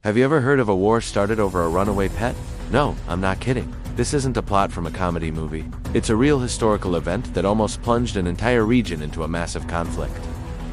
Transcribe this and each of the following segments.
Have you ever heard of a war started over a runaway pet? No, I'm not kidding. This isn't a plot from a comedy movie. It's a real historical event that almost plunged an entire region into a massive conflict.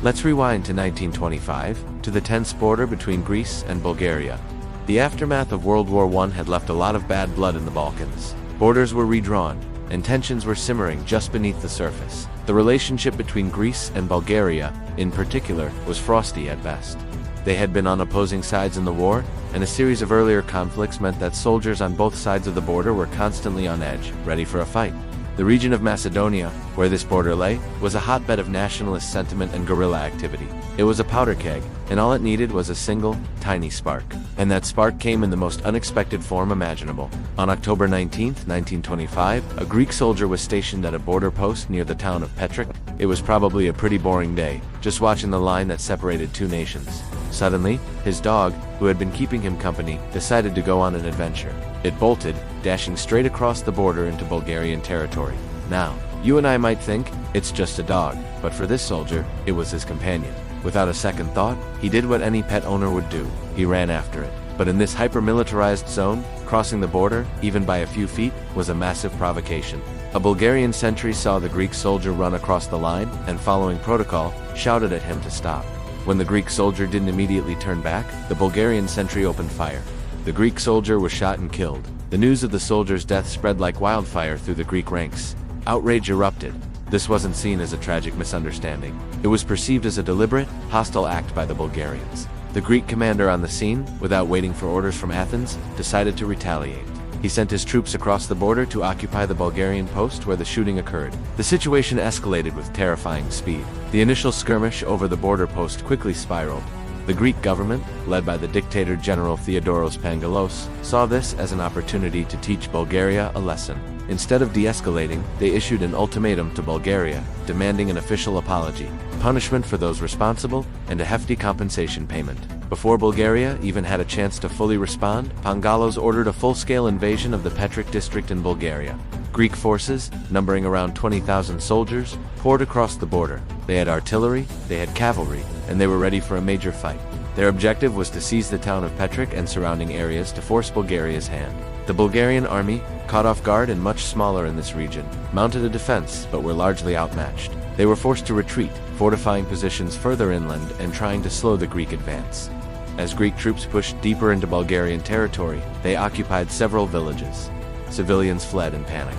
Let's rewind to 1925, to the tense border between Greece and Bulgaria. The aftermath of World War I had left a lot of bad blood in the Balkans. Borders were redrawn, and tensions were simmering just beneath the surface. The relationship between Greece and Bulgaria, in particular, was frosty at best. They had been on opposing sides in the war, and a series of earlier conflicts meant that soldiers on both sides of the border were constantly on edge, ready for a fight. The region of Macedonia, where this border lay, was a hotbed of nationalist sentiment and guerrilla activity. It was a powder keg, and all it needed was a single, tiny spark. And that spark came in the most unexpected form imaginable. On October 19, 1925, a Greek soldier was stationed at a border post near the town of Petric. It was probably a pretty boring day, just watching the line that separated two nations. Suddenly, his dog, who had been keeping him company, decided to go on an adventure. It bolted, dashing straight across the border into Bulgarian territory. Now, you and I might think, it's just a dog, but for this soldier, it was his companion. Without a second thought, he did what any pet owner would do. He ran after it. But in this hyper-militarized zone, crossing the border, even by a few feet, was a massive provocation. A Bulgarian sentry saw the Greek soldier run across the line, and following protocol, shouted at him to stop. When the Greek soldier didn't immediately turn back, the Bulgarian sentry opened fire. The Greek soldier was shot and killed. The news of the soldier's death spread like wildfire through the Greek ranks. Outrage erupted. This wasn't seen as a tragic misunderstanding. It was perceived as a deliberate, hostile act by the Bulgarians. The Greek commander on the scene, without waiting for orders from Athens, decided to retaliate. He sent his troops across the border to occupy the Bulgarian post where the shooting occurred. The situation escalated with terrifying speed. The initial skirmish over the border post quickly spiraled. The Greek government, led by the dictator General Theodoros Pangalos, saw this as an opportunity to teach Bulgaria a lesson. Instead of de-escalating, they issued an ultimatum to Bulgaria, demanding an official apology, punishment for those responsible, and a hefty compensation payment. Before Bulgaria even had a chance to fully respond, Pangalos ordered a full-scale invasion of the Petric district in Bulgaria. Greek forces, numbering around 20,000 soldiers, poured across the border. They had artillery, they had cavalry, and they were ready for a major fight. Their objective was to seize the town of Petric and surrounding areas to force Bulgaria's hand. The Bulgarian army, caught off guard and much smaller in this region, mounted a defense but were largely outmatched. They were forced to retreat, fortifying positions further inland and trying to slow the Greek advance. As Greek troops pushed deeper into Bulgarian territory, they occupied several villages. Civilians fled in panic.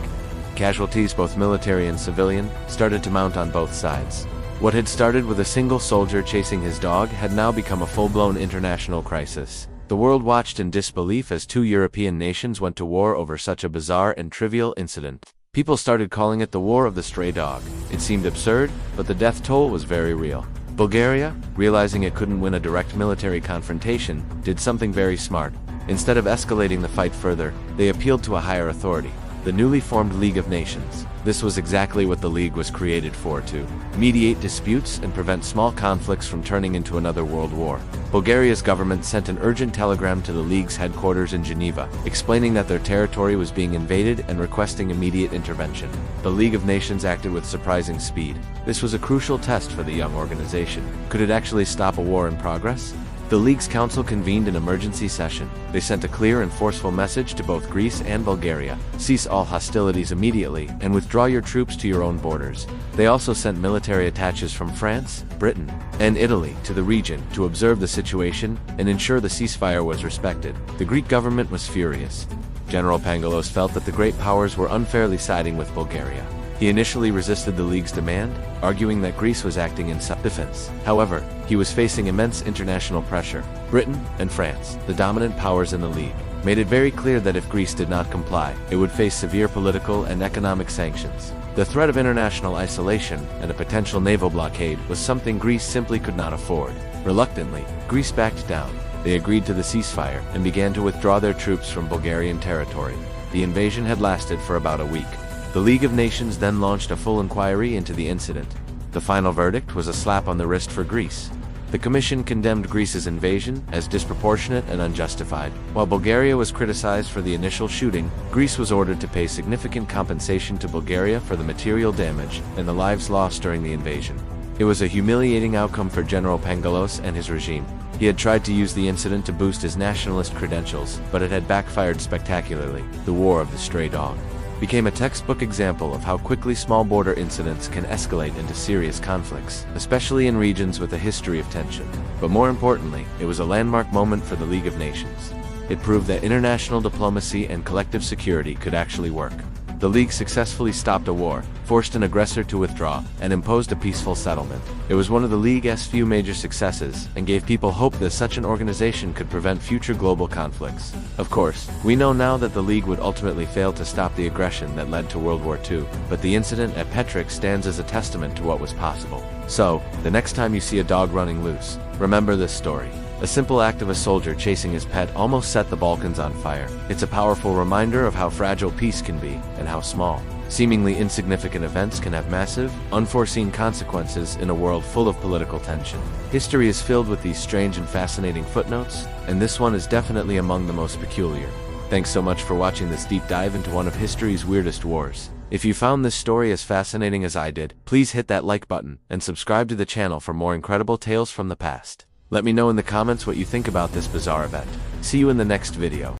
Casualties, both military and civilian, started to mount on both sides. What had started with a single soldier chasing his dog had now become a full-blown international crisis. The world watched in disbelief as two European nations went to war over such a bizarre and trivial incident. People started calling it the War of the Stray Dog. It seemed absurd, but the death toll was very real. Bulgaria, realizing it couldn't win a direct military confrontation, did something very smart. Instead of escalating the fight further, they appealed to a higher authority, the newly formed League of Nations. This was exactly what the League was created for, to mediate disputes and prevent small conflicts from turning into another world war. Bulgaria's government sent an urgent telegram to the League's headquarters in Geneva, explaining that their territory was being invaded and requesting immediate intervention. The League of Nations acted with surprising speed. This was a crucial test for the young organization. Could it actually stop a war in progress? The League's council convened an emergency session. They sent a clear and forceful message to both Greece and Bulgaria. Cease all hostilities immediately and withdraw your troops to your own borders. They also sent military attaches from France, Britain, and Italy to the region to observe the situation and ensure the ceasefire was respected. The Greek government was furious. General Pangalos felt that the great powers were unfairly siding with Bulgaria. He initially resisted the League's demand, arguing that Greece was acting in self-defense. However, he was facing immense international pressure. Britain and France, the dominant powers in the League, made it very clear that if Greece did not comply, it would face severe political and economic sanctions. The threat of international isolation and a potential naval blockade was something Greece simply could not afford. Reluctantly, Greece backed down. They agreed to the ceasefire and began to withdraw their troops from Bulgarian territory. The invasion had lasted for about a week. The League of Nations then launched a full inquiry into the incident. The final verdict was a slap on the wrist for Greece. The Commission condemned Greece's invasion as disproportionate and unjustified. While Bulgaria was criticized for the initial shooting, Greece was ordered to pay significant compensation to Bulgaria for the material damage and the lives lost during the invasion. It was a humiliating outcome for General Pangalos and his regime. He had tried to use the incident to boost his nationalist credentials, but it had backfired spectacularly. The War of the Stray Dog became a textbook example of how quickly small border incidents can escalate into serious conflicts, especially in regions with a history of tension. But more importantly, it was a landmark moment for the League of Nations. It proved that international diplomacy and collective security could actually work. The League successfully stopped a war, forced an aggressor to withdraw, and imposed a peaceful settlement. It was one of the League's few major successes, and gave people hope that such an organization could prevent future global conflicts. Of course, we know now that the League would ultimately fail to stop the aggression that led to World War II, but the incident at Petrick stands as a testament to what was possible. So, the next time you see a dog running loose, remember this story. A simple act of a soldier chasing his pet almost set the Balkans on fire. It's a powerful reminder of how fragile peace can be, and how small, seemingly insignificant events can have massive, unforeseen consequences in a world full of political tension. History is filled with these strange and fascinating footnotes, and this one is definitely among the most peculiar. Thanks so much for watching this deep dive into one of history's weirdest wars. If you found this story as fascinating as I did, please hit that like button, and subscribe to the channel for more incredible tales from the past. Let me know in the comments what you think about this bizarre event. See you in the next video.